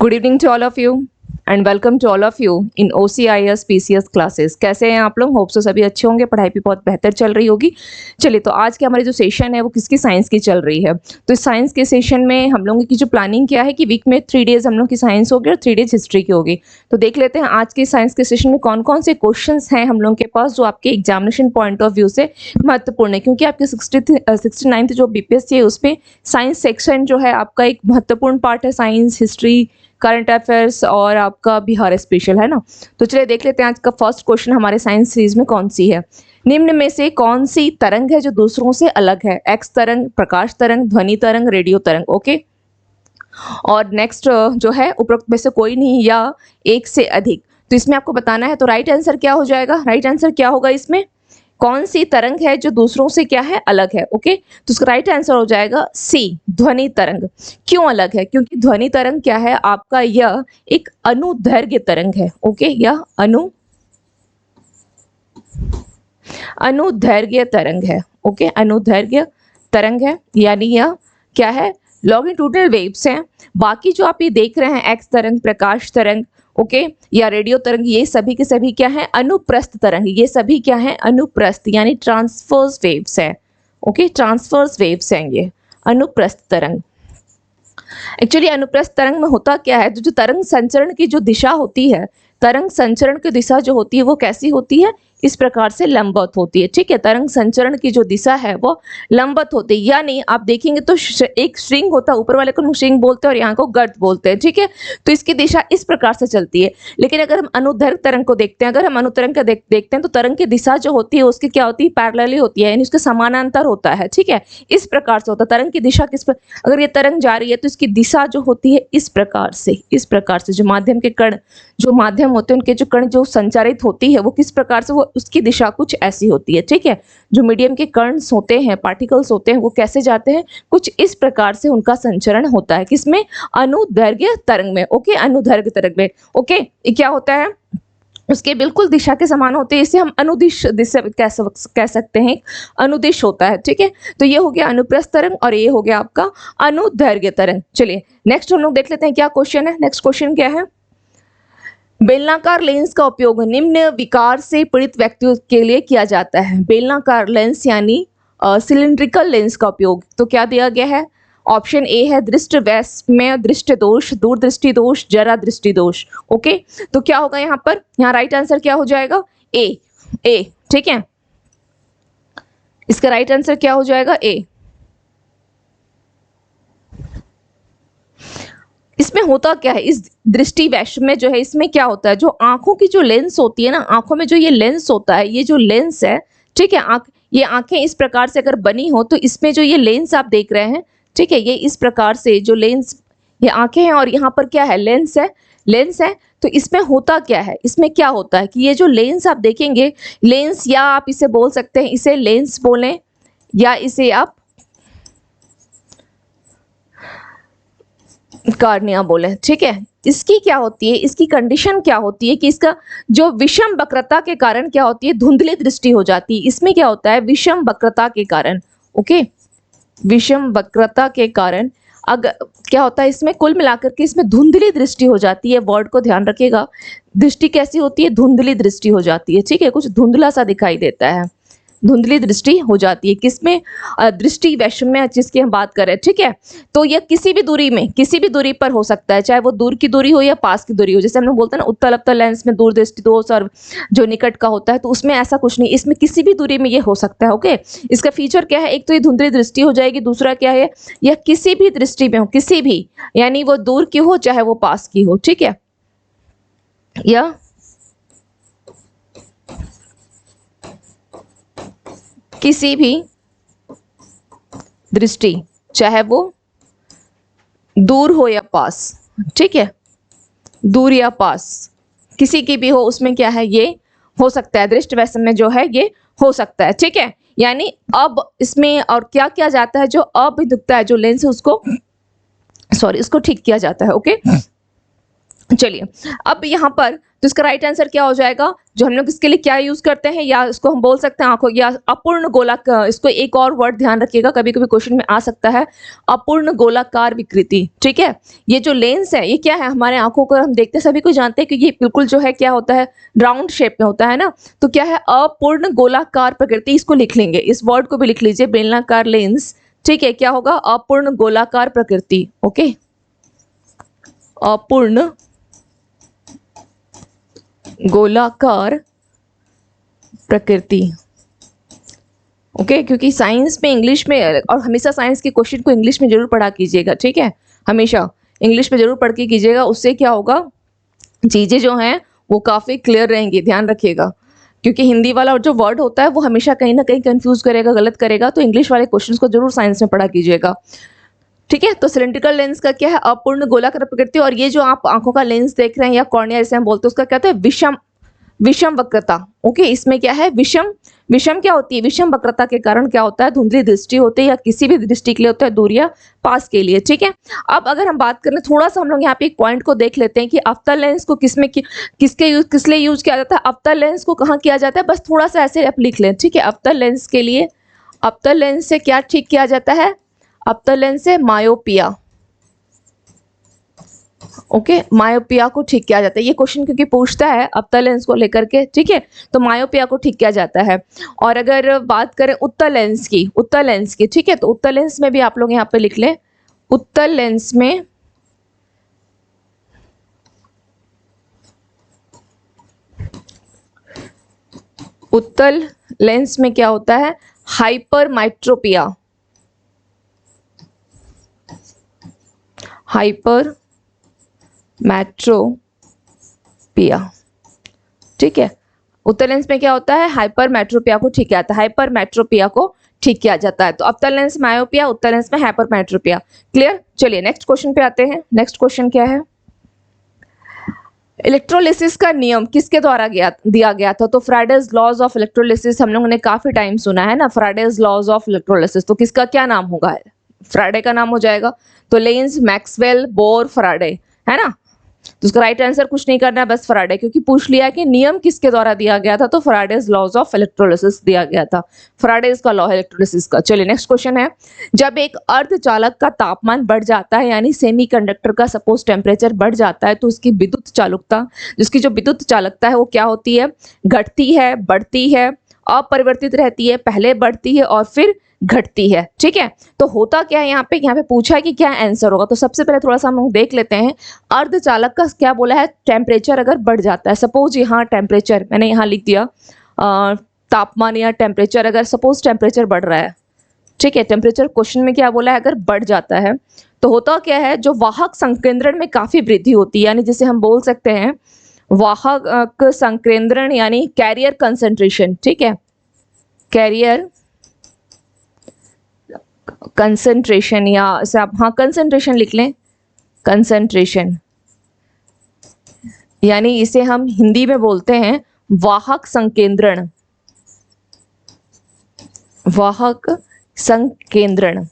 Good evening to all of you and welcome to all of you in OCIS PCS classes. कैसे हैं आप लोग? Hope so सभी अच्छे होंगे, पढ़ाई भी बहुत बेहतर चल रही होगी। चलिए, तो आज के हमारी जो सेशन है वो किसकी साइंस की चल रही है। तो इस साइंस के सेशन में हम लोगों की जो प्लानिंग क्या है कि वीक में 3 डेज हम लोग की साइंस होगी और 3 डेज हिस्ट्री की होगी। तो देख लेते हैं आज के साइंस के सेशन में कौन कौन से क्वेश्चन हैं हम लोगों के पास जो आपके एग्जामिनेशन पॉइंट ऑफ व्यू से महत्वपूर्ण है, क्योंकि आपके 69th जो BPSC है उसमें साइंस सेक्शन जो है आपका एक महत्वपूर्ण पार्ट है। साइंस, हिस्ट्री, करंट अफेयर्स और आपका बिहार स्पेशल है ना। तो चलिए देख लेते हैं आज का फर्स्ट क्वेश्चन हमारे साइंस सीरीज में कौन सी है। निम्न में से कौन सी तरंग है जो दूसरों से अलग है? एक्स तरंग, प्रकाश तरंग, ध्वनि तरंग, रेडियो तरंग। ओके, और नेक्स्ट जो है उपरोक्त में से कोई नहीं या एक से अधिक। तो इसमें आपको बताना है। तो राइट आंसर क्या हो जाएगा? राइट आंसर क्या होगा इसमें? कौन सी तरंग है जो दूसरों से क्या है? अलग है। ओके, तो उसका राइट आंसर हो जाएगा सी, ध्वनि तरंग। क्यों अलग है? क्योंकि ध्वनि तरंग क्या है आपका, यह एक अनुदैर्घ्य तरंग है। ओके, यह अनुदैर्घ्य तरंग है। ओके, अनुदैर्घ्य तरंग है, यानी यह क्या है? लॉन्गिट्यूडनल वेव्स हैं। बाकी जो आप ये देख रहे हैं एक्स तरंग, प्रकाश तरंग, ओके, या रेडियो तरंग, ये सभी के सभी क्या है? अनुप्रस्थ तरंग। ये सभी क्या है? अनुप्रस्थ, यानी ट्रांसवर्स वेव्स है। ओके, ट्रांसवर्स वेव्स हैं ये, अनुप्रस्थ तरंग। एक्चुअली अनुप्रस्थ तरंग में होता क्या है, जो तरंग संचरण की जो दिशा होती है, तरंग संचरण की दिशा जो होती है वो कैसी होती है? इस प्रकार से लंबवत होती है। ठीक है, तरंग संचरण की जो दिशा है वो लंबवत होती है, यानी आप देखेंगे तो एक स्ट्रिंग होता है, ऊपर वाले को स्ट्रिंग बोलते हैं और यहाँ को गर्त बोलते हैं। ठीक है, तो इसकी दिशा इस प्रकार से चलती है। लेकिन अगर हम अनुदैर्घ्य तरंग को देखते हैं, अगर हम अनुतरंग का देखते हैं तो तरंग की दिशा जो होती है उसकी क्या होती है? पैरेलली होती है, यानी उसके समानांतर होता है। ठीक है, इस प्रकार से होता है। तरंग की दिशा अगर ये तरंग जा रही है तो इसकी दिशा जो होती है इस प्रकार से जो माध्यम के कण, जो माध्यम होते हैं उनके जो कण जो संचारित होती है वो किस प्रकार से, वो उसकी दिशा कुछ ऐसी होती है। ठीक है, जो मीडियम के कण होते हैं, पार्टिकल्स होते हैं, वो कैसे जाते हैं? कुछ इस प्रकार से उनका संचरण होता है। किसमें? अनुदैर्घ्य तरंग में। ओके, अनुदैर्घ्य तरंग में। ओके, ये क्या होता है? उसके बिल्कुल दिशा के समान होते हैं। इसे हम अनुदिश दिशा कह सकते हैं, अनुदिश होता है। ठीक है, तो ये हो गया अनुप्रस्थ तरंग और ये हो गया आपका अनुदैर्घ्य तरंग। चलिए नेक्स्ट हम लोग देख लेते हैं क्या क्वेश्चन है। नेक्स्ट क्वेश्चन क्या है? बेलनाकार लेंस का उपयोग निम्न विकार से पीड़ित व्यक्तियों के लिए किया जाता है। बेलनाकार लेंस यानी सिलिंड्रिकल लेंस का उपयोग तो क्या दिया गया है? ऑप्शन ए है दृष्टि वैषम्य दृष्टि दोष, दूरदृष्टि दोष, जरा दृष्टि दोष। ओके, तो क्या होगा यहाँ पर? यहाँ राइट आंसर क्या हो जाएगा? ए। ठीक है, इसका राइट आंसर क्या हो जाएगा? ए। इसमें होता क्या है? इस दृष्टि वैषम्य जो है इसमें क्या होता है? जो आंखों की जो लेंस होती है ना, आंखों में जो ये लेंस होता है, ये जो लेंस है, ठीक है, ये आंखें इस प्रकार से अगर बनी हो तो इसमें जो ये लेंस आप देख रहे हैं, ठीक है, ये इस प्रकार से जो लेंस, ये आंखें हैं और यहाँ पर क्या है? लेंस है। तो इसमें होता क्या है? इसमें क्या होता है कि ये जो लेंस आप देखेंगे, लेंस, या आप इसे बोल सकते हैं, इसे लेंस बोलें या इसे आप कार्निया बोले। ठीक है, इसकी क्या होती है? इसकी कंडीशन क्या होती है कि इसका जो विषम वक्रता के कारण क्या होती है? धुंधली दृष्टि हो जाती है। इसमें क्या होता है? विषम वक्रता के कारण। ओके, विषम वक्रता के कारण अगर क्या होता है इसमें, कुल मिलाकर के इसमें धुंधली दृष्टि हो जाती है। वर्ड को ध्यान रखिएगा, दृष्टि कैसी होती है? धुंधली दृष्टि हो जाती है। ठीक है, कुछ धुंधला सा दिखाई देता है, धुंधली दृष्टि हो जाती है। किसमें? दृष्टि वैषम्य जिसकी हम बात कर रहे हैं। ठीक है, तो यह किसी भी दूरी पर हो सकता है, चाहे वो दूर की दूरी हो या पास की दूरी हो। जैसे हम लोग बोलते हैं ना उत्तल अवतल लेंस में दूर दृष्टि दोष और जो निकट का होता है, तो उसमें ऐसा कुछ नहीं, इसमें किसी भी दूरी में ये हो सकता है। ओके, इसका फीचर क्या है? एक तो ये धुंधली दृष्टि हो जाएगी, दूसरा क्या है? यह किसी भी दृष्टि में हो, किसी भी, यानी वो दूर की हो चाहे वो पास की हो। ठीक है, यह किसी भी दृष्टि, चाहे वो दूर हो या पास, ठीक है, दूर या पास, किसी की भी हो, उसमें क्या है? ये हो सकता है, दृष्टि वैषम्य जो है ये हो सकता है। ठीक है, यानी अब इसमें और क्या किया जाता है? जो अभिमुखता है, जो लेंस है उसको, इसको ठीक किया जाता है। ओके, चलिए, अब यहाँ पर तो इसका राइट आंसर क्या हो जाएगा, जो हम लोग इसके लिए क्या यूज करते हैं, या इसको हम बोल सकते हैं आंखों या अपूर्ण गोलाकार, इसको एक और वर्ड ध्यान रखिएगा, कभी कभी क्वेश्चन में आ सकता है, अपूर्ण गोलाकार विकृति। ठीक है, ये जो लेंस है ये क्या है, हमारे आंखों को हम देखते सभी को जानते हैं कि ये बिल्कुल जो है क्या होता है, राउंड शेप में होता है ना, तो क्या है, अपूर्ण गोलाकार प्रकृति, इसको लिख लेंगे, इस वर्ड को भी लिख लीजिए, बेलनाकार लेंस। ठीक है, क्या होगा, अपूर्ण गोलाकार प्रकृति। ओके, अपूर्ण गोलाकार प्रकृति। ओके, क्योंकि साइंस में इंग्लिश में, और हमेशा साइंस के क्वेश्चन को इंग्लिश में जरूर पढ़ा कीजिएगा। ठीक है, हमेशा इंग्लिश में जरूर पढ़ के कीजिएगा, उससे क्या होगा, चीजें जो हैं वो काफी क्लियर रहेंगी, ध्यान रखिएगा, क्योंकि हिंदी वाला जो वर्ड होता है वो हमेशा कहीं ना कहीं कंफ्यूज करेगा, गलत करेगा, तो इंग्लिश वाले क्वेश्चंस को जरूर साइंस में पढ़ा कीजिएगा। ठीक है, तो सिलेंड्रिकल लेंस का क्या है, अपूर्ण गोलाकार प्रकृति, और ये जो आप आंखों का लेंस देख रहे हैं या कॉर्निया जैसे हम बोलते हैं, उसका क्या होता है, विषम वक्रता। ओके, इसमें क्या है, विषम क्या होती है, विषम वक्रता के कारण क्या होता है, धुंधली दृष्टि होती है, या किसी भी दृष्टि के लिए होता है, दूर या पास के लिए। ठीक है, अब अगर हम बात करें, थोड़ा सा हम लोग यहाँ पे एक पॉइंट को देख लेते हैं कि अवतल लेंस को किस लिए यूज किया जाता है, अवतल लेंस को कहाँ किया जाता है, बस थोड़ा सा ऐसे आप लिख लें। ठीक है, अवतल लेंस के लिए, अवतल लेंस से क्या ठीक किया जाता है, अवतल लेंस से मायोपिया। ओके, मायोपिया को ठीक किया जाता है, ये क्वेश्चन क्योंकि पूछता है अवतल लेंस को लेकर के। ठीक है, तो मायोपिया को ठीक किया जाता है। और अगर बात करें उत्तल लेंस की, ठीक है, तो उत्तल लेंस में भी आप लोग यहाँ पे लिख लें, उत्तल लेंस में क्या होता है, हाइपरमेट्रोपिया। ठीक है, उत्तल लेंस में क्या होता है, हाइपरमेट्रोपिया को ठीक किया जाता है, हाइपरमेट्रोपिया को ठीक किया जाता है। तो अवतल लेंस मायोपिया, उत्तल लेंस में हाइपरमेट्रोपिया। क्लियर, चलिए नेक्स्ट क्वेश्चन पे आते हैं। नेक्स्ट क्वेश्चन क्या है, इलेक्ट्रोलिसिस का नियम किसके द्वारा दिया गया था, तो फ्राइडेज लॉज ऑफ इलेक्ट्रोलिसिस हम लोगों ने काफी टाइम सुना है ना, फ्राइडेज लॉज ऑफ इलेक्ट्रोलिसिस, तो किसका क्या नाम होगा, फ्राइडे का नाम हो जाएगा, तो लेंस, मैक्सवेल, बोर, फ्राइडे, है ना, तो उसका राइट आंसर कुछ नहीं करना है, बस फ्राइडे, क्योंकि पूछ लिया कि नियम किसके द्वारा दिया गया था, तो फ्राइडेज लॉज ऑफ इलेक्ट्रोलिसिस दिया गया था, फ्राइडेज का लॉ है इलेक्ट्रोलिसिस का। चलिए नेक्स्ट क्वेश्चन है, जब एक अर्धचालक का तापमान बढ़ जाता है, यानी सेमीकंडक्टर का सपोज टेम्परेचर बढ़ जाता है, तो उसकी विद्युत चालकता, जिसकी जो विद्युत चालकता है वो क्या होती है, घटती है, बढ़ती है, अपरिवर्तित रहती है, पहले बढ़ती है और फिर घटती है। ठीक है, तो होता क्या है, यहाँ पे पूछा है कि क्या आंसर होगा, तो सबसे पहले थोड़ा सा हम लोग देख लेते हैं, अर्धचालक का क्या बोला है, टेम्परेचर अगर बढ़ जाता है, सपोज यहाँ टेम्परेचर मैंने यहाँ लिख दिया, तापमान या टेम्परेचर, अगर सपोज टेम्परेचर बढ़ रहा है, ठीक है, टेम्परेचर क्वेश्चन में क्या बोला है, अगर बढ़ जाता है, तो होता क्या है, जो वाहक संकेंद्रण में काफी वृद्धि होती है, यानी जिसे हम बोल सकते हैं वाहक संकेंद्रण, यानी कैरियर कंसंट्रेशन। ठीक है, कैरियर कंसंट्रेशन, या इसे आप हाँ कंसंट्रेशन लिख लें, कंसंट्रेशन, यानी इसे हम हिंदी में बोलते हैं वाहक संकेंद्रण, वाहक संकेंद्रण,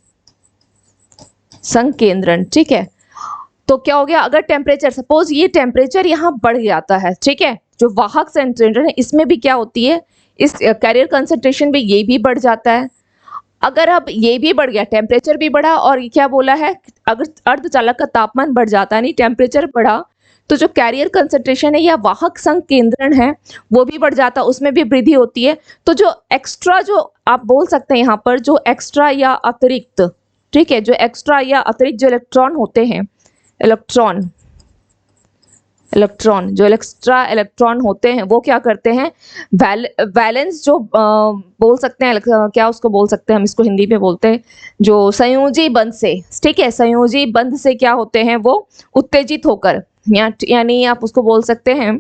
संकेंद्रण। ठीक है, तो क्या हो गया, अगर टेम्परेचर, सपोज ये टेम्परेचर यहाँ बढ़ जाता है, ठीक है, जो वाहक संकेंद्रण है इसमें भी क्या होती है, इस कैरियर कंसंट्रेशन भी ये भी बढ़ जाता है। अगर अब ये भी बढ़ गया, टेम्परेचर भी बढ़ा, और ये क्या बोला है, अगर अर्धचालक का तापमान बढ़ जाता है, नहीं टेम्परेचर बढ़ा, तो जो कैरियर कंसंट्रेशन है या वाहक संकेंद्रण है वो भी बढ़ जाता है, उसमें भी वृद्धि होती है। तो जो एक्स्ट्रा, जो आप बोल सकते हैं यहाँ पर, जो एक्स्ट्रा या अतिरिक्त, ठीक है, जो एक्स्ट्रा या अतिरिक्त जो इलेक्ट्रॉन होते हैं, इलेक्ट्रॉन जो एक्स्ट्रा इलेक्ट्रॉन होते हैं वो क्या करते हैं, वैलेंस जो बोल सकते हैं, क्या उसको बोल सकते हैं, हम इसको हिंदी में बोलते हैं, जो संयोजी बंध से, ठीक है, संयोजी बंध से क्या होते हैं, वो उत्तेजित होकर, यानी आप उसको बोल सकते हैं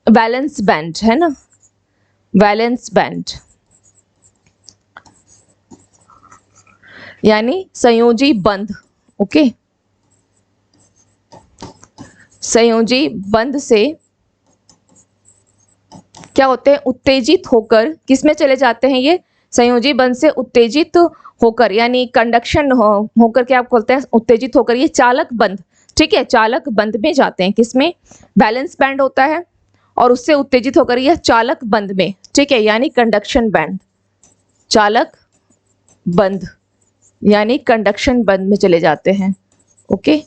वैलेंस बैंड, है ना, वैलेंस बैंड, यानी संयोजी बंध। ओके, संयोजी बंध से क्या होते हैं, उत्तेजित होकर किसमें चले जाते हैं, ये संयोजी बंध से उत्तेजित होकर, यानी कंडक्शन होकर, क्या आप बोलते हैं, उत्तेजित होकर ये चालक बंध, ठीक है, चालक बंद में जाते हैं। किसमें? बैलेंस बैंड होता है और उससे उत्तेजित होकर यह चालक बंद में, ठीक है, यानी कंडक्शन बैंड, चालक बंद यानी कंडक्शन बंद में चले जाते हैं। ओके,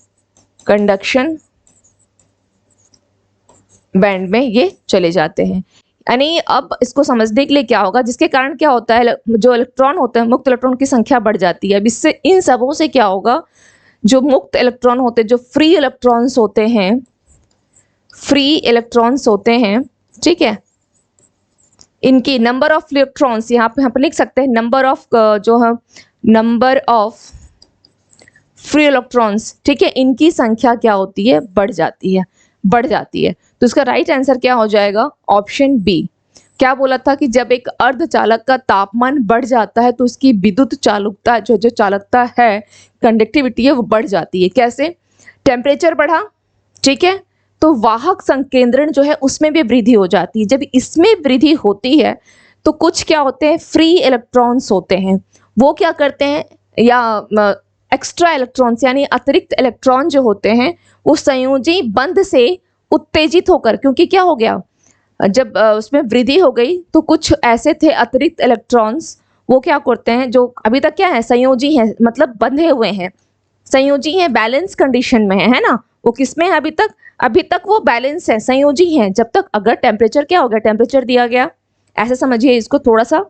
कंडक्शन बैंड में ये चले जाते हैं। यानी अब इसको समझने के लिए क्या होगा, जिसके कारण क्या होता है, जो इलेक्ट्रॉन होते हैं, मुक्त इलेक्ट्रॉन की संख्या बढ़ जाती है। अब इससे इन सबों से क्या होगा, जो मुक्त इलेक्ट्रॉन होते हैं, जो फ्री इलेक्ट्रॉन्स होते हैं, फ्री इलेक्ट्रॉन्स होते हैं, ठीक है, इनकी नंबर ऑफ इलेक्ट्रॉन्स यहाँ पे लिख सकते हैं, नंबर ऑफ जो है नंबर ऑफ फ्री इलेक्ट्रॉन्स, ठीक है, इनकी संख्या क्या होती है, बढ़ जाती है, बढ़ जाती है। तो इसका राइट आंसर क्या हो जाएगा, ऑप्शन बी। क्या बोला था कि जब एक अर्धचालक का तापमान बढ़ जाता है तो उसकी विद्युत चालकता, जो चालकता है, कंडक्टिविटी है, वो बढ़ जाती है। कैसे? टेम्परेचर बढ़ा, ठीक है, तो वाहक संकेंद्रण जो है उसमें भी वृद्धि हो जाती है। जब इसमें वृद्धि होती है तो कुछ क्या होते हैं, फ्री इलेक्ट्रॉन्स होते हैं, वो क्या करते हैं, या एक्स्ट्रा इलेक्ट्रॉन्स यानी अतिरिक्त इलेक्ट्रॉन जो होते हैं वो संयोजी बंध से उत्तेजित होकर, क्योंकि क्या हो गया, जब उसमें वृद्धि हो गई तो कुछ ऐसे थे अतिरिक्त इलेक्ट्रॉन्स, वो क्या करते हैं, जो अभी तक क्या है, संयोजी हैं, मतलब बंधे हुए हैं, संयोजी हैं, बैलेंस कंडीशन में है ना, वो किसमें है अभी तक वो बैलेंस है, संयोजी हैं, जब तक अगर टेम्परेचर क्या हो गया, टेम्परेचर दिया गया, ऐसे समझिए इसको, थोड़ा सा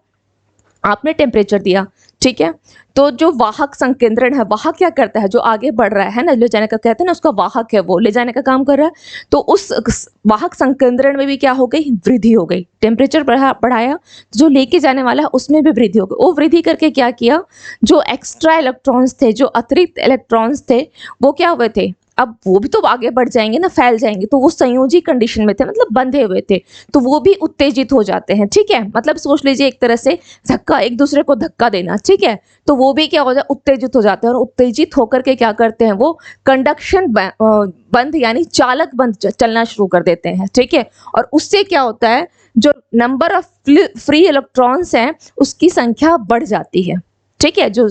आपने टेम्परेचर दिया, ठीक है, तो जो वाहक संकेंद्रण है, वाहक क्या करता है, जो आगे बढ़ रहा है ना, ले जाने का कहते हैं ना, उसका वाहक है, वो ले जाने का काम कर रहा है, तो उस वाहक संकेंद्रण में भी क्या हो गई, वृद्धि हो गई, टेम्परेचर बढ़ाया, तो जो लेके जाने वाला है उसमें भी वृद्धि हो गई। वो वृद्धि करके क्या किया, जो एक्स्ट्रा इलेक्ट्रॉन्स थे, जो अतिरिक्त इलेक्ट्रॉन्स थे, वो क्या हुए थे, अब वो भी तो आगे बढ़ जाएंगे ना, फैल जाएंगे, तो वो संयोजी कंडीशन में थे, मतलब बंधे हुए थे, तो वो भी उत्तेजित हो जाते हैं, ठीक है, मतलब सोच लीजिए एक तरह से धक्का, एक दूसरे को धक्का देना, ठीक है, तो वो भी क्या हो जाए, उत्तेजित हो जाते हैं, और उत्तेजित होकर के क्या करते हैं, वो कंडक्शन बंद यानी चालक बंद चलना शुरू कर देते हैं, ठीक है, और उससे क्या होता है, जो नंबर ऑफ फ्री इलेक्ट्रॉन्स हैं उसकी संख्या बढ़ जाती है, ठीक है, जो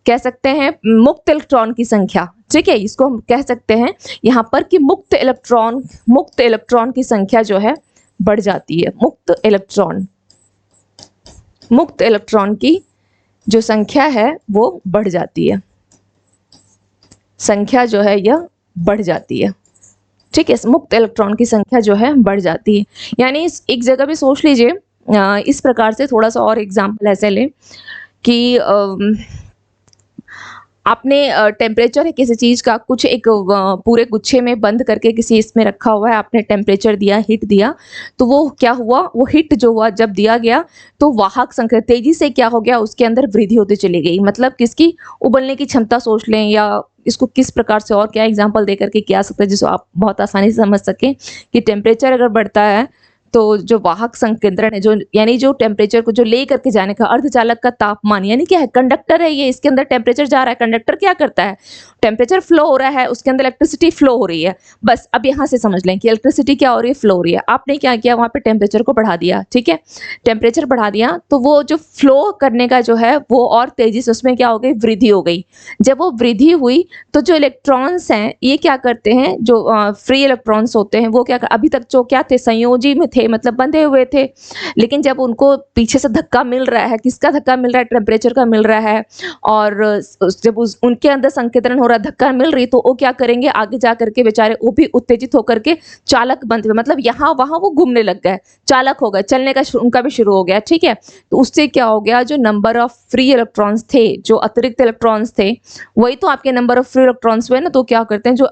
कह सकते हैं मुक्त इलेक्ट्रॉन की संख्या, ठीक है, इसको हम कह सकते हैं यहाँ पर कि मुक्त इलेक्ट्रॉन की संख्या जो है बढ़ जाती है, मुक्त इलेक्ट्रॉन की जो संख्या है वो बढ़ जाती है, संख्या जो है यह बढ़ जाती है, ठीक है, मुक्त इलेक्ट्रॉन की संख्या जो है बढ़ जाती है। यानी इस एक जगह भी सोच लीजिए, इस प्रकार से थोड़ा सा और एग्जाम्पल ऐसे लें कि आपने टेम्परेचर है किसी चीज़ का, कुछ एक पूरे गुच्छे में बंद करके किसी इसमें रखा हुआ है, आपने टेम्परेचर दिया, हीट दिया, तो वो क्या हुआ, वो हीट जो हुआ जब दिया गया तो वाहक संख्या तेजी से क्या हो गया, उसके अंदर वृद्धि होती चली गई, मतलब किसकी, उबलने की क्षमता सोच लें, या इसको किस प्रकार से और क्या एग्जाम्पल दे करके क्या सकते हैं जिसको आप बहुत आसानी से समझ सकें कि टेम्परेचर अगर बढ़ता है तो जो वाहक संकेंद्रण है, जो यानी जो टेम्परेचर को जो ले करके जाने का, अर्धचालक का तापमान यानी क्या है, कंडक्टर है ये, इसके अंदर टेम्परेचर जा रहा है, कंडक्टर क्या करता है, टेम्परेचर फ्लो हो रहा है, उसके अंदर इलेक्ट्रिसिटी फ्लो हो रही है, बस अब यहाँ से समझ लें कि इलेक्ट्रिसिटी क्या हो रही है, फ्लो हो रही है, आपने क्या किया, वहाँ पे टेम्परेचर को बढ़ा दिया, ठीक है, टेम्परेचर बढ़ा दिया तो वो जो फ्लो करने का जो है वो और तेजी से उसमें क्या हो गई, वृद्धि हो गई। जब वो वृद्धि हुई तो जो इलेक्ट्रॉन्स हैं ये क्या करते हैं, जो फ्री इलेक्ट्रॉन्स होते हैं वो क्या, अभी तक जो क्या थे, संयोजी में थे, मतलब बंधे हुए थे, लेकिन जब उनको पीछे से धक्का मिल रहा है, किसका धक्का मिल रहा है, टेम्परेचर का मिल रहा है, और जब उनके अंदर संकेंद्रण हो रहा है, धक्का मिल रही, तो वो क्या करेंगे, आगे जा करके बेचारे वो भी उत्तेजित होकर के चालक बंध, मतलब यहाँ वहाँ वो घूमने लग गए, चालक हो गए, चलने का उनका भी शुरू हो गया, ठीक है, तो उससे क्या हो गया, जो नंबर ऑफ फ्री इलेक्ट्रॉन्स थे, जो अतिरिक्त इलेक्ट्रॉन्स थे, वही तो आपके नंबर ऑफ फ्री इलेक्ट्रॉन्स हुए ना, तो क्या करते हैं, जो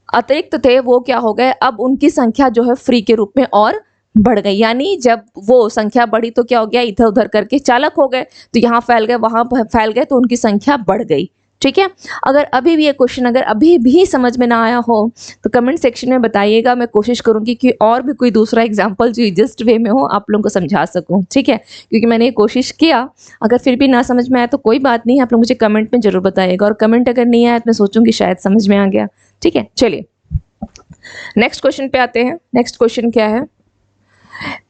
अतिरिक्त थे वो क्या हो गए, अब उनकी संख्या जो है फ्री के रूप में और बढ़ गई, यानी जब वो संख्या बढ़ी तो क्या हो गया, इधर उधर करके चालक हो गए, तो यहाँ फैल गए, वहां फैल गए, तो उनकी संख्या बढ़ गई, ठीक है। अगर अभी भी ये क्वेश्चन अगर अभी भी समझ में ना आया हो तो कमेंट सेक्शन में बताइएगा, मैं कोशिश करूंगी कि और भी कोई दूसरा एग्जांपल जो इजिस्ट वे में हो आप लोगों को समझा सकूं, ठीक है, क्योंकि मैंने ये कोशिश किया, अगर फिर भी ना समझ में आया तो कोई बात नहीं, आप लोग मुझे कमेंट में जरूर बताइएगा, और कमेंट अगर नहीं आया तो मैं सोचूंगी शायद समझ में आ गया, ठीक है। चलिए नेक्स्ट क्वेश्चन पे आते हैं। नेक्स्ट क्वेश्चन क्या है,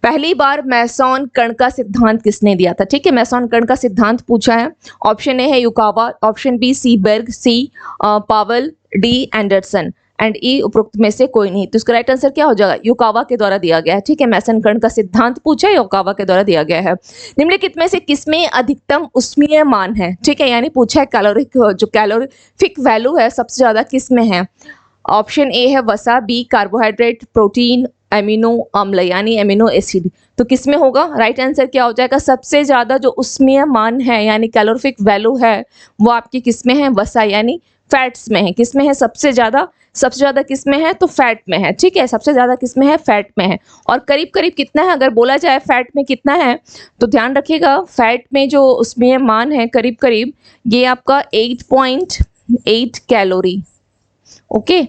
पहली बार मैसॉन कण का सिद्धांत किसने दिया था, ठीक है, मैसॉन कण का सिद्धांत पूछा है। ऑप्शन ए है Yukawa, option B Seaborg, C Powell, D Anderson and E उपरोक्त में से कोई नहीं। तो इसका राइट आंसर क्या हो जाएगा? योकावा के द्वारा दिया गया है। ठीक है, मेसन कण का सिद्धांत पूछा है, योकावा के द्वारा दिया गया है। निम्नलिखित में से किसमें अधिकतम उष्मीय मान है? ठीक है, यानी पूछा है कैलोरिक, जो कैलोरीफिक वैल्यू है सबसे ज्यादा किसमें है? ऑप्शन ए है वसा, बी कार्बोहाइड्रेट, प्रोटीन, एमिनो अम्ल यानी एमिनो एसिड। तो किसमें होगा? राइट आंसर क्या हो जाएगा? सबसे ज्यादा जो उष्मीय मान है यानी कैलोरीफिक वैल्यू है वो आपकी किसमें है? वसा यानी फैट्स में है। किसमें है? सबसे ज्यादा किसमें है? तो फैट में है। ठीक है, सबसे ज्यादा किसमें है? फैट में है। और करीब करीब कितना है अगर बोला जाए फैट में कितना है, तो ध्यान रखिएगा फैट में जो उष्मीय मान है करीब करीब ये आपका 8.8 कैलोरी, ओके,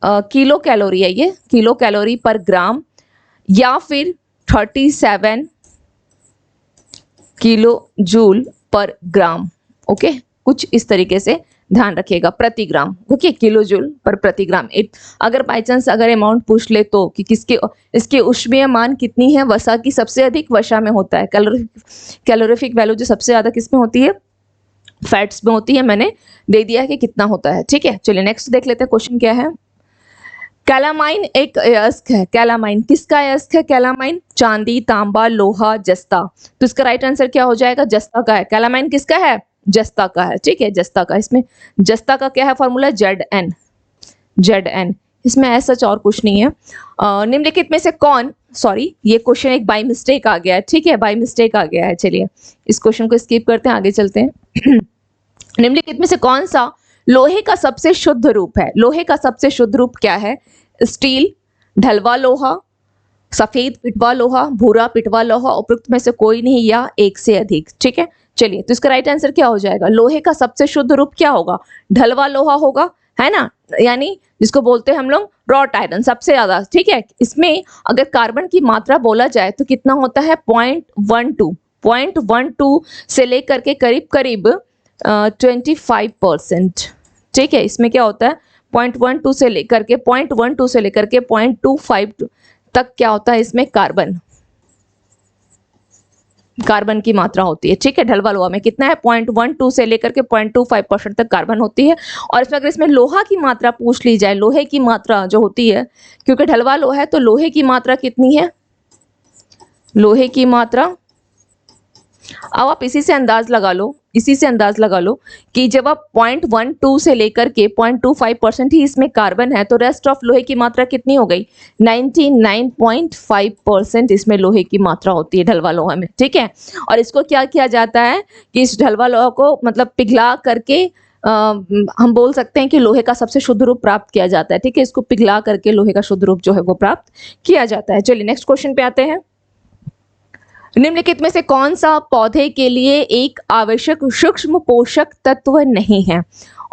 किलो कैलोरी है, ये किलो कैलोरी पर ग्राम, या फिर 37 किलो जूल पर ग्राम। ओके, कुछ इस तरीके से ध्यान रखिएगा, प्रति ग्राम। ओके, किलो जूल पर प्रति ग्राम। अगर बाई चांस अगर अमाउंट पूछ ले तो कि किसके इसके उष्मीय मान कितनी है? वसा की सबसे अधिक वसा में होता है। कैलोरीफिक वैल्यू जो सबसे ज्यादा किसमें होती है? फैट्स में होती है। मैंने दे दिया है कि कितना होता है। ठीक है, चलिए नेक्स्ट देख लेते हैं क्वेश्चन क्या है। कैलामाइन एक अयस्क है। कैलामाइन किसका अयस्क है? कैलामाइन चांदी, तांबा, लोहा, जस्ता। तो इसका राइट आंसर क्या हो जाएगा? जस्ता का है। कैलामाइन किसका है? जस्ता का है। ठीक है, जस्ता का। इसमें जस्ता का क्या है फॉर्मूला? Zn। इसमें ऐसा सच और कुछ नहीं है। निम्नलिखित में से कौन, सॉरी ये क्वेश्चन एक बाय मिस्टेक आ गया है। ठीक है, बाय मिस्टेक आ गया है। चलिए इस क्वेश्चन को स्किप करते हैं, आगे चलते हैं। निम्नलिखित में से कौन सा लोहे का सबसे शुद्ध रूप है? लोहे का सबसे शुद्ध रूप क्या है? स्टील, ढलवा लोहा, सफेद पिटवा लोहा, भूरा पिटवा लोहा, उपयुक्त में से कोई नहीं या एक से अधिक। ठीक है, चलिए तो इसका राइट आंसर क्या हो जाएगा? लोहे का सबसे शुद्ध रूप क्या होगा? ढलवा लोहा होगा, है ना, यानी जिसको बोलते हैं हम लोग रॉट आयरन सबसे ज्यादा। ठीक है, इसमें अगर कार्बन की मात्रा बोला जाए तो कितना होता है? 0.12 से लेकर के करीब करीब 25%। ठीक है, इसमें क्या होता है? 0.12 से लेकर के 0.25 तक क्या होता है? इसमें कार्बन की मात्रा होती है। ठीक है, ढलवा लोहा में कितना है? 0.12 से लेकर के 0.25% तक कार्बन होती है। और इसमें अगर इसमें लोहा की मात्रा पूछ ली जाए, लोहे की मात्रा जो होती है, क्योंकि ढलवा लोहा है तो लोहे की मात्रा कितनी है? लोहे की मात्रा, अब आप इसी से अंदाज लगा लो कि जब आप 0.12 से लेकर के 0.25% ही इसमें कार्बन है तो रेस्ट ऑफ लोहे की मात्रा कितनी हो गई? 99.5% इसमें लोहे की मात्रा होती है ढलवा लोहा में। ठीक है, और इसको क्या किया जाता है कि इस ढलवा लोहा को मतलब पिघला करके हम बोल सकते हैं कि लोहे का सबसे शुद्ध रूप प्राप्त किया जाता है। ठीक है, इसको पिघला करके लोहे का शुद्ध रूप जो है वो प्राप्त किया जाता है। चलिए नेक्स्ट क्वेश्चन पे आते हैं। निम्नलिखित में से कौन सा पौधे के लिए एक आवश्यक सूक्ष्म पोषक तत्व नहीं है?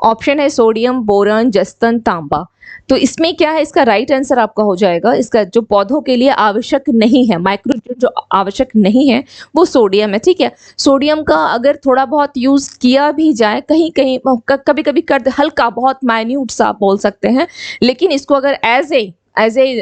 ऑप्शन है सोडियम, बोरॉन, जस्तन, तांबा। तो इसमें क्या है? इसका राइट आंसर आपका हो जाएगा, इसका जो पौधों के लिए आवश्यक नहीं है, माइक्रोन्यूट्रिएंट जो आवश्यक नहीं है वो सोडियम है। ठीक है, सोडियम का अगर थोड़ा बहुत यूज किया भी जाए, कहीं कहीं कभी कभी कर हल्का बहुत माइन्यूट सा आप बोल सकते हैं, लेकिन इसको अगर एज ए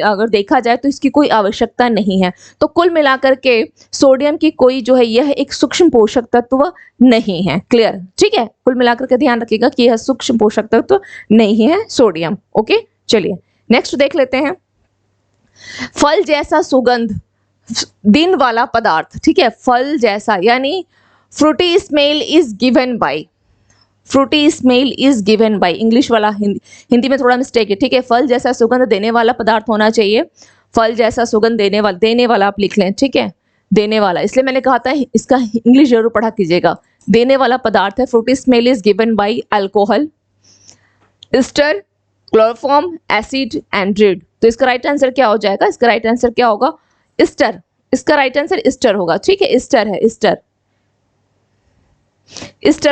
अगर देखा जाए तो इसकी कोई आवश्यकता नहीं है। तो कुल मिलाकर के सोडियम की कोई जो है यह एक सूक्ष्म पोषक तत्व नहीं है। क्लियर? ठीक है, कुल मिलाकर के ध्यान रखिएगा कि यह सूक्ष्म पोषक तत्व नहीं है सोडियम। ओके, चलिए नेक्स्ट देख लेते हैं। फल जैसा सुगंध दिन वाला पदार्थ। ठीक है, फल जैसा यानी Frooti smell is given bye, Frooti smell is given bye, English वाला हिंदी में थोड़ा मिस्टेक है। ठीक है, फल जैसा सुगंध देने वाला पदार्थ होना चाहिए। फल जैसा सुगंध देने वाला आप लिख लें। ठीक है, देने वाला, इसलिए मैंने कहा था इसका इंग्लिश जरूर पढ़ा कीजिएगा। देने वाला पदार्थ है। Fruity smell is given by alcohol, ester, chloroform, acid, anhydride. तो इसका राइट आंसर क्या हो जाएगा? इसका राइट आंसर क्या होगा? ईस्टर। इसका राइट आंसर ईस्टर होगा। ठीक है, ईस्टर है, ईस्टर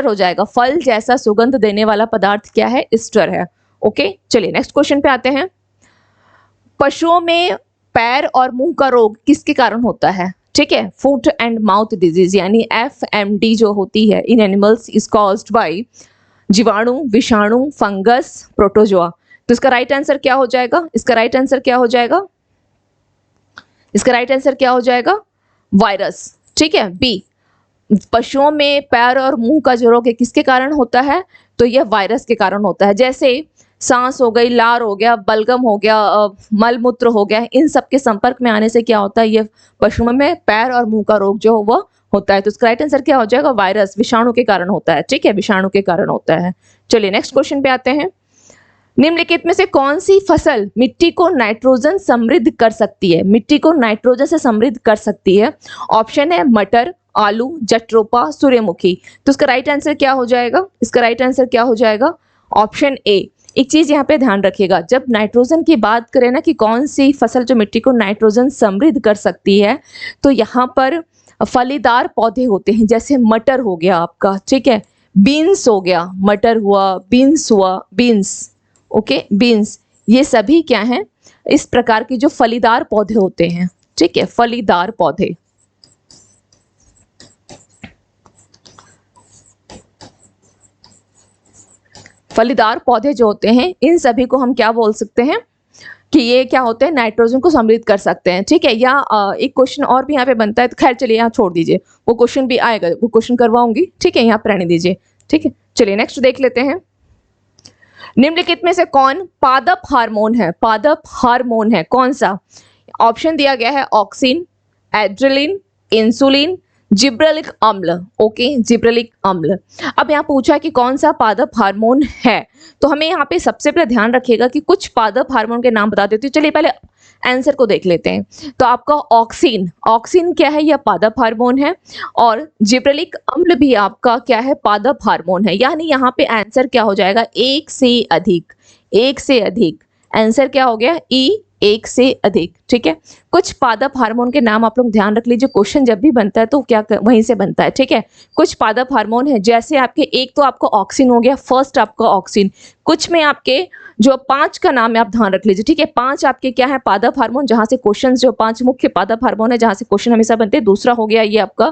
हो जाएगा। फल जैसा सुगंध देने वाला पदार्थ क्या है? ईस्टर है। ओके, चलिए नेक्स्ट क्वेश्चन पे आते हैं। पशुओं में पैर और मुंह का रोग किसके कारण होता है? ठीक है, फुट एंड माउथ डिजीज यानी FMD जो होती है इन एनिमल्स इज कॉज्ड बाय जीवाणु, विषाणु, फंगस, प्रोटोजोआ। तो इसका राइट आंसर क्या हो जाएगा? इसका राइट आंसर क्या हो जाएगा? इसका राइट आंसर क्या हो जाएगा? वायरस। ठीक है, बी। पशुओं में पैर और मुंह का जो रोग है किसके कारण होता है? तो यह वायरस के कारण होता है। जैसे सांस हो गई, लार हो गया, बलगम हो गया, मलमूत्र हो गया, इन सब के संपर्क में आने से क्या होता है, ये पशुओं में पैर और मुंह का रोग जो वो होता है। तो इसका राइट आंसर क्या हो जाएगा, वायरस, विषाणु के कारण होता है। ठीक है, विषाणु के कारण होता है। चलिए नेक्स्ट क्वेश्चन पे आते हैं। निम्नलिखित में से कौन सी फसल मिट्टी को नाइट्रोजन समृद्ध कर सकती है, मिट्टी को नाइट्रोजन से समृद्ध कर सकती है? ऑप्शन है मटर, आलू, जट्रोपा, सूर्यमुखी। तो इसका राइट आंसर क्या हो जाएगा, इसका राइट आंसर क्या हो जाएगा, ऑप्शन ए। एक चीज यहाँ पे ध्यान रखिएगा, जब नाइट्रोजन की बात करें ना कि कौन सी फसल जो मिट्टी को नाइट्रोजन समृद्ध कर सकती है, तो यहाँ पर फलीदार पौधे होते हैं, जैसे मटर हो गया आपका, ठीक है, बीन्स हो गया, मटर हुआ, बीन्स, ओके, बीन्स, ये सभी क्या हैं, इस प्रकार के जो फलीदार पौधे होते हैं। ठीक है, फलीदार पौधे। फलीदार पौधे जो होते हैं, इन सभी को हम क्या बोल सकते हैं कि ये क्या होते हैं, नाइट्रोजन को समृद्ध कर सकते हैं। ठीक है, या एक क्वेश्चन और भी यहाँ पे बनता है, तो खैर चलिए यहाँ छोड़ दीजिए, वो क्वेश्चन भी आएगा, वो क्वेश्चन करवाऊंगी। ठीक है, यहाँ पर रहने दीजिए। ठीक है, चलिए नेक्स्ट देख लेते हैं। निम्नलिखित में से कौन पादप हार्मोन है, पादप हार्मोन है कौन सा? ऑप्शन दिया गया है ऑक्सिन, एड्रेलिन, इंसुलिन, जिब्रेलिक अम्ल। ओके, जिब्रेलिक अम्ल। अब यहाँ पूछा कि कौन सा पादप हार्मोन है, तो हमें यहाँ पे सबसे पहले ध्यान रखिएगा कि कुछ पादप हार्मोन के नाम बता देती हूँ। चलिए पहले आंसर को देख लेते हैं। तो आपका ऑक्सिन, ऑक्सिन क्या है, यह पादप हार्मोन है, और जिब्रेलिक अम्ल भी आपका क्या है, पादप हार्मोन है। यानी यहाँ पे आंसर क्या हो जाएगा, एक से अधिक, एक से अधिक। आंसर क्या हो गया, ई, एक से अधिक। ठीक है, कुछ पादप हार्मोन के नाम आप लोग ध्यान रख लीजिए, क्वेश्चन जब भी बनता है तो क्या वहीं से बनता है। ठीक है, कुछ पादप हार्मोन है, जैसे आपके एक तो आपका ऑक्सिन हो गया, फर्स्ट आपका ऑक्सिन। कुछ में आपके जो 5 का नाम है आप ध्यान रख लीजिए। ठीक है, 5 आपके क्या है, पादप हार्मोन, जहां से क्वेश्चन, जो 5 मुख्य पादप हार्मोन है जहां से क्वेश्चन हमेशा बनते हैं। दूसरा हो गया ये आपका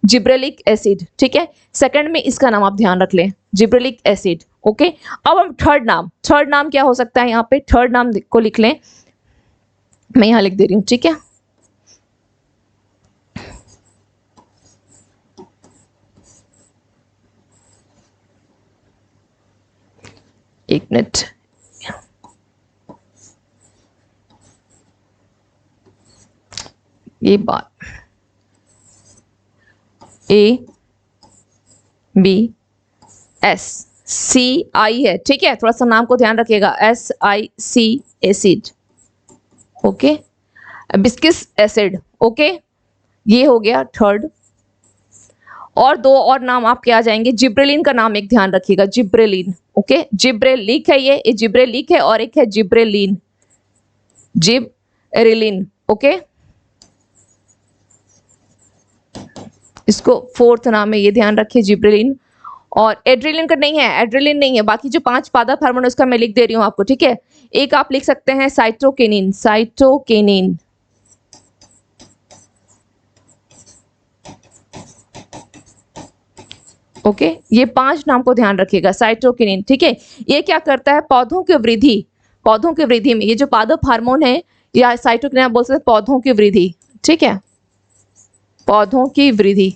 जिब्रेलिक एसिड। ठीक है, सेकंड में इसका नाम आप ध्यान रख लें, जिब्रेलिक एसिड। ओके, अब हम थर्ड नाम, थर्ड नाम क्या हो सकता है, यहाँ पे थर्ड नाम को लिख लें, मैं यहां लिख दे रही हूं। ठीक है, एक मिनट, ये बात ए बी एस सी आई है। ठीक है, थोड़ा सा नाम को ध्यान रखिएगा, SIC एसिड। ओके, बिस्किस एसिड। ओके, ये हो गया थर्ड। और 2 और नाम आपके आ जाएंगे, जिब्रेलिन का नाम एक ध्यान रखिएगा, जिब्रेलिन। ओके, जिब्रेलिक है, ये जिब्रेलिक है, और एक है जिब्रेलिन, जिब्रेलिन। ओके, इसको फोर्थ नाम है, ये ध्यान रखिए, जिब्रेलिन। और एड्रेलिन का नहीं है, एड्रेलिन नहीं है। बाकी जो 5 पादप हार्मोन उसका मैं लिख दे रही हूँ आपको। ठीक है, एक आप लिख सकते हैं साइटोकिनिन, साइटोकिनिन। ओके, ये 5 नाम को ध्यान रखिएगा, साइटोकिनिन। ठीक है, ये क्या करता है, पौधों की वृद्धि, पौधों की वृद्धि में ये जो पादप हार्मोन है, या साइटोकिनिन आप बोल सकते हैं, पौधों की वृद्धि। ठीक है, पौधों की वृद्धि,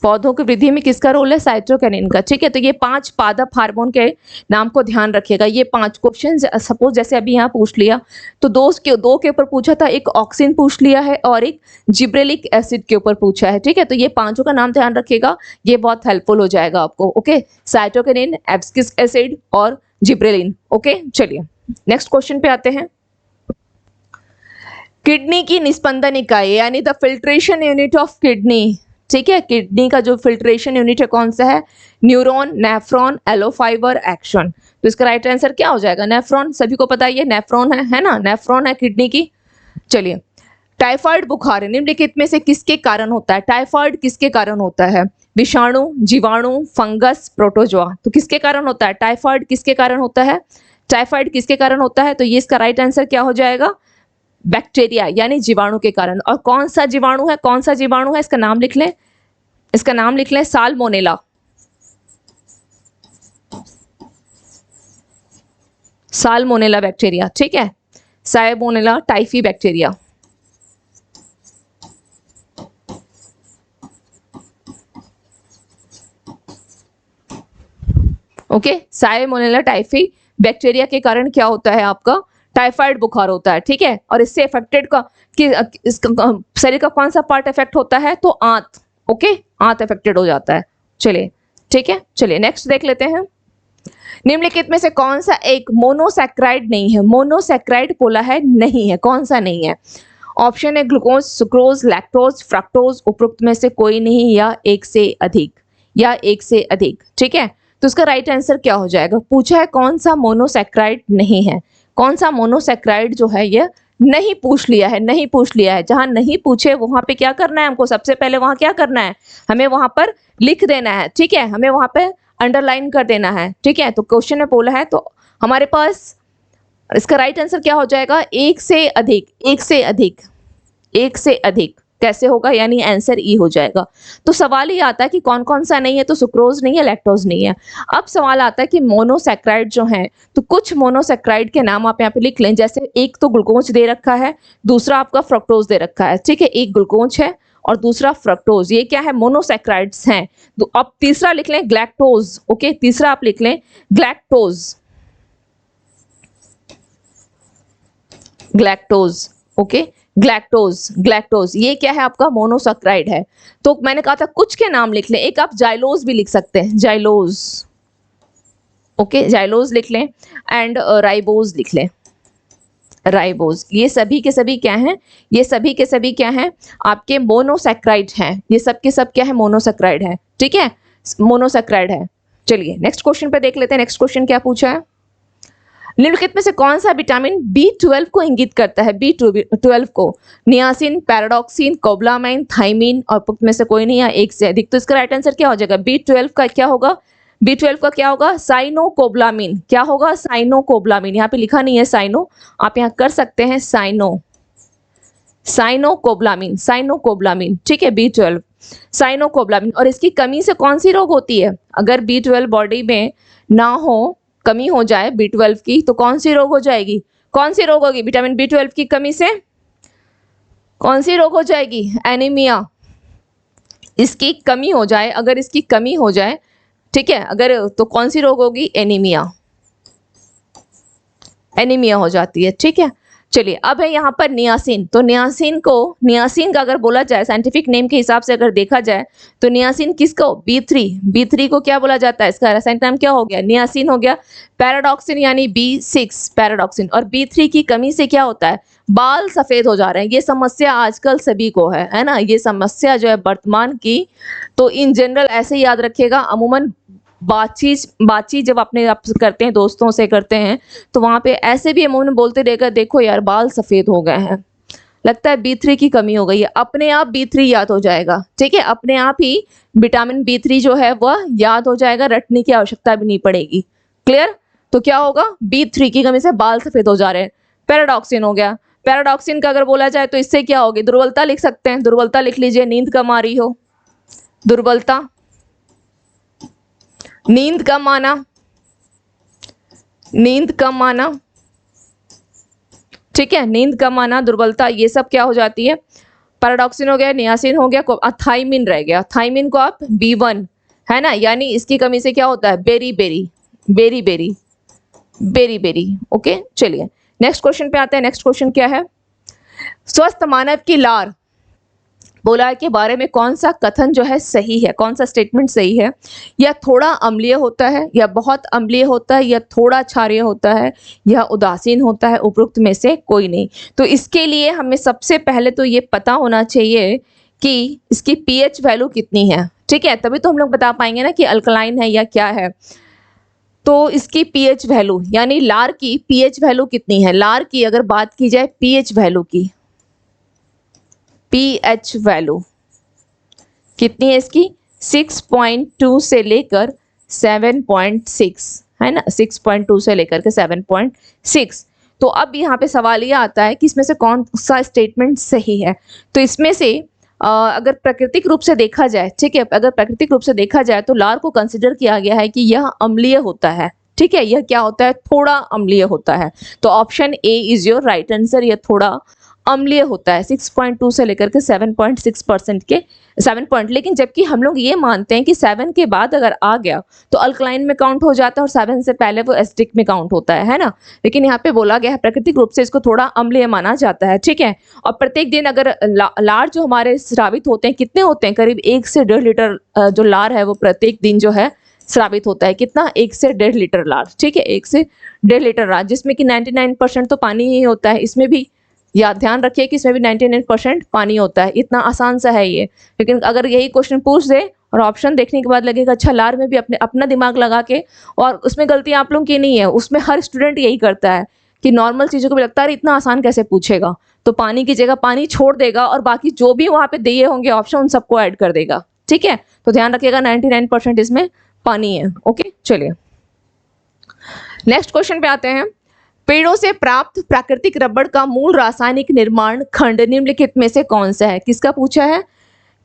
पौधों की वृद्धि में किसका रोल है, साइटोकिनिन का। ठीक है, तो ये 5 पादप हार्मोन के नाम को ध्यान रखिएगा। ये 5 क्वेश्चन, सपोज जैसे अभी यहाँ पूछ लिया, तो 2 के ऊपर पूछा था, एक ऑक्सिन पूछ लिया है और एक जिब्रेलिक एसिड के ऊपर पूछा है। ठीक है, तो ये 5 का नाम ध्यान रखिएगा, ये बहुत हेल्पफुल हो जाएगा आपको। ओके, साइटोकिनिन, एब्सिक्स एसिड और जिब्रेलिन। ओके, चलिए नेक्स्ट क्वेश्चन पे आते हैं। किडनी की निस्पंदन इकाई, यानी the filtration unit of kidney. ठीक है, किडनी का जो फिल्ट्रेशन यूनिट है कौन सा है, न्यूरॉन, नेफ्रॉन, एलोफाइबर, एक्शन। तो इसका राइट आंसर क्या हो जाएगा, नेफ्रॉन। सभी को पता है ये नेफ्रॉन है ना, नेफ्रॉन है किडनी की। चलिए, टाइफाइड बुखार निम्नलिखित में से किसके कारण होता है, टाइफाइड किसके कारण होता है, विषाणु, जीवाणु, फंगस, प्रोटोजोआ। तो किसके कारण होता है, टाइफाइड किसके कारण होता है, टाइफाइड किसके कारण होता है, तो ये इसका राइट आंसर क्या हो जाएगा, बैक्टीरिया यानी जीवाणु के कारण। और कौन सा जीवाणु है, कौन सा जीवाणु है, इसका नाम लिख लें, इसका नाम लिख लें, साल्मोनेला, साल्मोनेला बैक्टीरिया। ठीक है, salmonella typhi bacteria. Okay, salmonella typhi bacteria के कारण क्या होता है आपका टाइफाइड बुखार होता है, ठीक है। और इससे अफेक्टेड का कि इसका शरीर का कौन सा पार्ट इफेक्ट होता है, तो आंत, ओके, आंत इफेक्टेड हो जाता है। चलिए ठीक है, चलिए नेक्स्ट देख लेते हैं। निम्नलिखित में से कौन सा एक मोनोसैक्राइड नहीं है, मोनोसैक्राइड बोला है नहीं है, कौन सा नहीं है। ऑप्शन है ग्लूकोज, सुक्रोज, लैक्टोज, फ्रक्टोज, उपरोक्त में से कोई नहीं या एक से अधिक, या एक से अधिक, ठीक है। तो इसका राइट आंसर क्या हो जाएगा, पूछा है कौन सा मोनोसैक्राइड नहीं है, कौन सा मोनोसैक्राइड जो है ये नहीं पूछ लिया है, नहीं पूछ लिया है। जहां नहीं पूछे वहां पे क्या करना है हमको, सबसे पहले वहां क्या करना है, हमें वहां पर लिख देना है, ठीक है, हमें वहां पे अंडरलाइन कर देना है, ठीक है। तो क्वेश्चन में बोला है तो हमारे पास इसका राइट आंसर क्या हो जाएगा, एक से अधिक, एक से अधिक, एक से अधिक कैसे होगा, यानी आंसर ई हो जाएगा। तो सवाल ये आता है कि कौन कौन सा नहीं है, तो सुक्रोज नहीं है, लैक्टोज नहीं है। अब सवाल आता है कि मोनोसैक्राइड जो है, तो कुछ मोनोसैक्राइड के नाम आप यहाँ पे लिख लें। जैसे एक तो ग्लूकोज दे रखा है, दूसरा आपका फ्रक्टोज दे रखा है, ठीक है, एक ग्लूकोज है और दूसरा फ्रक्टोज, ये क्या है, मोनोसैक्राइड्स हैं। तो अब तीसरा लिख लें ग्लैक्टोज, ओके, तीसरा आप लिख लें galactose, galactose, okay, galactose, galactose ये क्या है आपका मोनोसैक्राइड है। तो मैंने कहा था कुछ के नाम लिख लें, एक आप जाइलोज भी लिख सकते हैं, जाइलोज, ओके, जाइलोज लिख लें, एंड राइबोज लिख लें, राइबोज, ये सभी के सभी क्या हैं, ये सभी के सभी क्या हैं आपके मोनोसैक्राइड हैं, ये सब के सब क्या है मोनोसैक्राइड है, ठीक है, मोनोसैक्राइड है। चलिए नेक्स्ट क्वेश्चन पे देख लेते हैं। नेक्स्ट क्वेश्चन क्या पूछा है, निम्नलिखित में से कौन सा विटामिन B12 को इंगित करता है, B12 को, नियासिन, पैराडॉक्सिन, कोबलामाइन, थाइमिन, और पुक्त में से कोई नहीं या एक से अधिक। तो इसका राइट आंसर क्या हो जाएगा, B12 का क्या होगा, B12 का क्या होगा, साइनोकोबलामिन, क्या होगा, साइनोकोबलामिन, यहाँ पे लिखा नहीं है साइनो, आप यहाँ कर सकते हैं साइनो, साइनोकोबलामिन, साइनोकोबलामिन, ठीक है, B12 साइनोकोबलामिन। और इसकी कमी से कौन सी रोग होती है, अगर B12 बॉडी में ना हो, कमी हो जाए B12 की, तो कौन सी रोग हो जाएगी, कौन सी रोग होगी, विटामिन B12 की कमी से कौन सी रोग हो जाएगी, एनीमिया, इसकी कमी हो जाए, अगर इसकी कमी हो जाए, ठीक है, अगर तो कौन सी रोग होगी, एनीमिया, एनीमिया हो जाती है, ठीक है। चलिए अब है यहाँ पर नियासिन, तो नियासिन को, नियासिन का अगर बोला जाए साइंटिफिक नेम के हिसाब से अगर देखा जाए तो नियासिन किसको, B3 को क्या बोला जाता है, इसका रासायनिक नाम क्या हो गया, नियासिन हो गया। पैराडॉक्सिन यानी B6 पैराडॉक्सिन, और B3 की कमी से क्या होता है, बाल सफेद हो जा रहे हैं। ये समस्या आजकल सभी को है ना, ये समस्या जो है वर्तमान की, तो इन जनरल ऐसे याद रखिएगा, अमूमन बातचीत जब अपने आप करते हैं, दोस्तों से करते हैं, तो वहां पे ऐसे भी अमूमन बोलते रहेगा, देखो यार बाल सफेद हो गए हैं, लगता है B3 की कमी हो गई है, अपने आप B3 याद हो जाएगा, ठीक है, अपने आप ही विटामिन B3 जो है वह याद हो जाएगा, रटने की आवश्यकता भी नहीं पड़ेगी। क्लियर, तो क्या होगा, B3 की कमी से बाल सफेद हो जा रहे हैं। पैराडॉक्सिन हो गया, पैराडॉक्सिन का अगर बोला जाए तो इससे क्या होगी, दुर्बलता लिख सकते हैं, दुर्बलता लिख लीजिए, नींद कम आ रही हो, दुर्बलता, नींद कम आना, नींद कम आना, ठीक है, नींद कम आना, दुर्बलता, ये सब क्या हो जाती है, पैराडॉक्सिन हो गया, नियासिन हो गया, थाइमिन रह गया, थाइमिन को आप B1 है ना, यानी इसकी कमी से क्या होता है, berry berry, berry berry, berry berry, okay. चलिए नेक्स्ट क्वेश्चन पे आते हैं। नेक्स्ट क्वेश्चन क्या है, स्वस्थ मानव की लार बोला के बारे में कौन सा कथन जो है सही है, कौन सा स्टेटमेंट सही है, या थोड़ा अम्लीय होता है, या बहुत अम्लीय होता है, या थोड़ा क्षारीय होता है, या उदासीन होता है, उपरोक्त में से कोई नहीं। तो इसके लिए हमें सबसे पहले तो ये पता होना चाहिए कि इसकी pH वैल्यू कितनी है, ठीक है, तभी तो हम लोग बता पाएंगे ना कि अल्कलाइन है या क्या है। तो इसकी pH वैल्यू यानी लार की pH वैल्यू कितनी है, लार की अगर बात की जाए pH वैल्यू की, pH वैल्यू कितनी है इसकी, 6.2 से लेकर 7.6 है ना, 6.2 से लेकर के 7.6। तो अब यहाँ पे सवाल ये आता है कि इसमें से कौन सा स्टेटमेंट सही है। तो इसमें से अगर प्राकृतिक रूप से देखा जाए, ठीक है, अगर प्राकृतिक रूप से देखा जाए तो लार को कंसिडर किया गया है कि यह अम्लीय होता है, ठीक है, यह क्या होता है, थोड़ा अम्लीय होता है। तो option A is your right answer, यह थोड़ा अम्लीय होता है 6.2 से लेकर के 7.6% के 7 पॉइंट, लेकिन जबकि हम लोग ये मानते हैं कि 7 के बाद अगर आ गया तो अल्कलाइन में काउंट हो जाता है और 7 से पहले वो एसिडिक में काउंट होता है ना। लेकिन यहाँ पे बोला गया है प्राकृतिक रूप से इसको थोड़ा अम्लीय माना जाता है, ठीक है। और प्रत्येक दिन अगर लार जो हमारे स्रावित होते हैं कितने होते हैं, करीब 1 से 1.5 लीटर जो लार है वो प्रत्येक दिन जो है स्रावित होता है। कितना, 1 से 1.5 लीटर लार, ठीक है, 1 से 1.5 लीटर लार, जिसमें कि 99% तो पानी ही होता है। इसमें भी या ध्यान रखिए कि इसमें भी 99% पानी होता है। इतना आसान सा है ये। लेकिन अगर यही क्वेश्चन पूछ दे और ऑप्शन देखने के बाद लगेगा अच्छा लार में भी अपना दिमाग लगा के, और उसमें गलती आप लोगों की नहीं है, उसमें हर स्टूडेंट यही करता है कि नॉर्मल चीज़ों को भी लगता है इतना आसान कैसे पूछेगा, तो पानी की जगह पानी छोड़ देगा और बाकी जो भी वहाँ पे दिए होंगे ऑप्शन उन सबको ऐड कर देगा, ठीक है। तो ध्यान रखिएगा 99% इसमें पानी है। ओके, चलिए नेक्स्ट क्वेश्चन पे आते हैं। पेड़ों से प्राप्त प्राकृतिक रबड़ का मूल रासायनिक निर्माण खंड निम्नलिखित में से कौन सा है। किसका पूछा है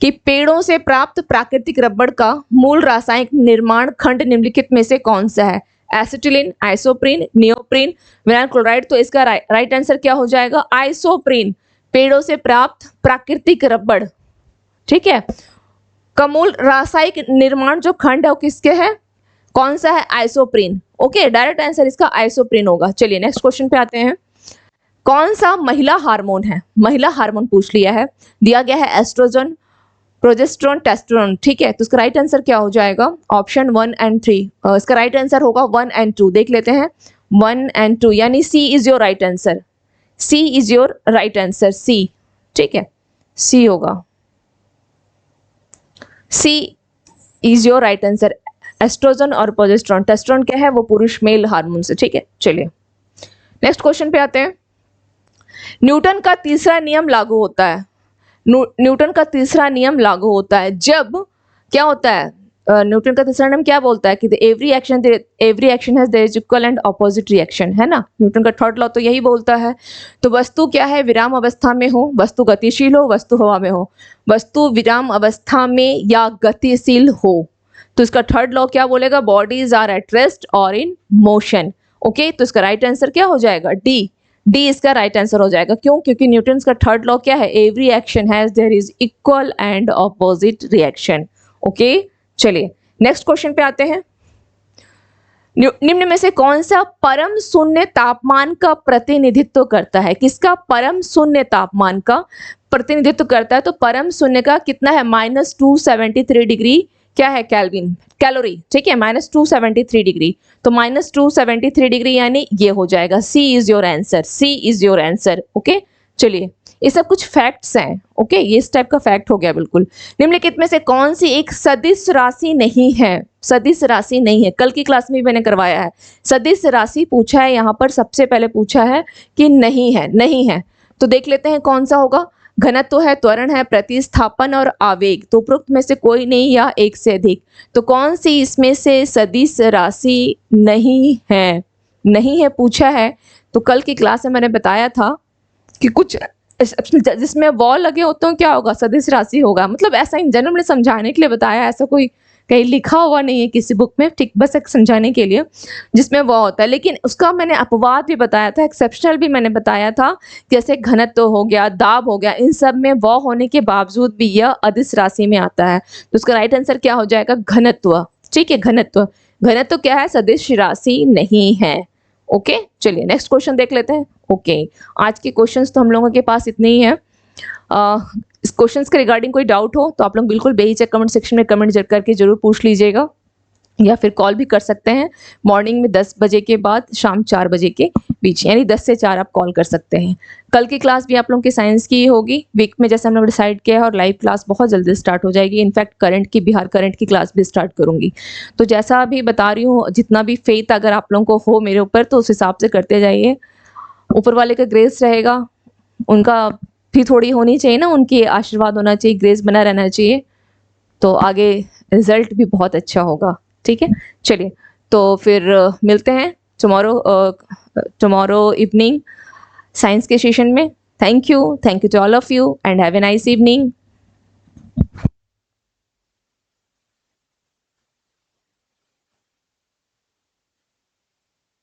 कि पेड़ों से प्राप्त प्राकृतिक रबड़ का मूल रासायनिक निर्माण खंड निम्नलिखित में से कौन सा है। Acetylene, isoprene, neoprene, vinyl chloride. तो इसका राइट आंसर क्या हो जाएगा, आइसोप्रीन। पेड़ों से प्राप्त प्राकृतिक रबड़, ठीक है, का मूल रासायनिक निर्माण जो खंड है वो किसके है, कौन सा है, आइसोप्रीन। ओके, डायरेक्ट आंसर इसका आइसोप्रीन होगा। चलिए नेक्स्ट क्वेश्चन पे आते हैं। कौन सा महिला हार्मोन है, महिला हार्मोन पूछ लिया है, दिया गया है एस्ट्रोजन, प्रोजेस्टेरोन, टेस्टोस्टेरोन, ठीक है। तो इसका राइट आंसर क्या हो जाएगा, ऑप्शन 1 और 3। इसका राइट आंसर होगा 1 और 2। देख लेते हैं 1 और 2, यानी C is your right answer, C is your right answer, C, ठीक है, सी होगा, C is your right answer. Estrogen और प्रोजेस्टेरोन, टेस्टोस्टेरोन क्या है, वो पुरुष मेल हार्मोन से, ठीक है। चलिए नेक्स्ट क्वेश्चन पे आते हैं। न्यूटन का तीसरा नियम लागू होता है, न्यूटन का तीसरा नियम लागू होता है जब क्या होता है, न्यूटन का तीसरा नियम क्या बोलता है कि every action has their is equal and opposite reaction, है ना। न्यूटन का थर्ड लॉ तो यही बोलता है। तो वस्तु क्या है, विराम अवस्था में हो, वस्तु गतिशील हो, वस्तु हवा में हो, वस्तु विराम अवस्था में या गतिशील हो। तो इसका थर्ड लॉ क्या बोलेगा, बॉडीज आर एट रेस्ट और इन मोशन। ओके, तो इसका राइट आंसर क्या हो जाएगा, डी, डी इसका राइट आंसर हो जाएगा। क्यों, क्योंकि न्यूटन का थर्ड लॉ क्या है, every action has their is equal and opposite reaction. Okay, चलिए नेक्स्ट क्वेश्चन पे आते हैं। निम्न में से कौन सा परम शून्य तापमान का प्रतिनिधित्व करता है, किसका परम शून्य तापमान का प्रतिनिधित्व करता है। तो परम शून्य का कितना है, -273 डिग्री क्या है, केल्विन, कैलोरी, ठीक है, -273 डिग्री। तो -273 डिग्री यानी ये हो जाएगा, C is your answer, C is your answer. Okay, चलिए ये सब कुछ फैक्ट्स हैं। ओके, ये इस टाइप का फैक्ट हो गया बिल्कुल। निम्नलिखित में से कौन सी एक सदिश राशि नहीं है, सदिश राशि नहीं है। कल की क्लास में मैंने करवाया है, सदिश राशि पूछा है, यहाँ पर सबसे पहले पूछा है कि नहीं है, नहीं है। तो देख लेते हैं कौन सा होगा। घनत्व है, त्वरण है, प्रतिस्थापन और आवेग। तो उपरोक्त में से कोई नहीं या एक से अधिक। तो कौन सी इसमें से सदिश राशि नहीं है, नहीं है पूछा है। तो कल की क्लास में मैंने बताया था कि कुछ जिसमें वॉल लगे होते हैं क्या होगा, सदिश राशि होगा। मतलब ऐसा इन जनरल में समझाने के लिए बताया, ऐसा कोई कहीं लिखा हुआ नहीं है किसी बुक में, ठीक, बस एक समझाने के लिए जिसमें वह होता है। लेकिन उसका मैंने अपवाद भी बताया था, एक्सेप्शनल भी मैंने बताया था, जैसे घनत्व हो गया, दाब हो गया, इन सब में वह होने के बावजूद भी यह अदिश राशि में आता है। तो उसका राइट आंसर क्या हो जाएगा, घनत्व, ठीक है, घनत्व। घनत्व क्या है, सदिश राशि नहीं है। ओके, चलिए नेक्स्ट क्वेश्चन देख लेते हैं। ओके, आज के क्वेश्चंस तो हम लोगों के पास इतने ही हैं। इस क्वेश्चंस के रिगार्डिंग कोई डाउट हो तो आप लोग बिल्कुल बेहिचक कमेंट सेक्शन में कमेंट करके जरूर पूछ लीजिएगा, या फिर कॉल भी कर सकते हैं मॉर्निंग में 10 बजे के बाद शाम 4 बजे के बीच, यानी 10 से 4 आप कॉल कर सकते हैं। कल की क्लास भी आप लोगों की साइंस की होगी वीक में, जैसे हम लोग डिसाइड किया है, और लाइव क्लास बहुत जल्दी स्टार्ट हो जाएगी। इनफैक्ट करंट की, बिहार करंट की क्लास भी स्टार्ट करूंगी। तो जैसा अभी बता रही हूँ, जितना भी फेथ अगर आप लोगों को हो मेरे ऊपर तो उस हिसाब से करते जाइए। ऊपर वाले का ग्रेस रहेगा, उनका भी थोड़ी होनी चाहिए ना, उनकी आशीर्वाद होना चाहिए, ग्रेस बना रहना चाहिए, तो आगे रिजल्ट भी बहुत अच्छा होगा। ठीक है, चलिए तो फिर मिलते हैं टुमारो इवनिंग साइंस के सेशन में। Thank you to all of you and have a nice evening.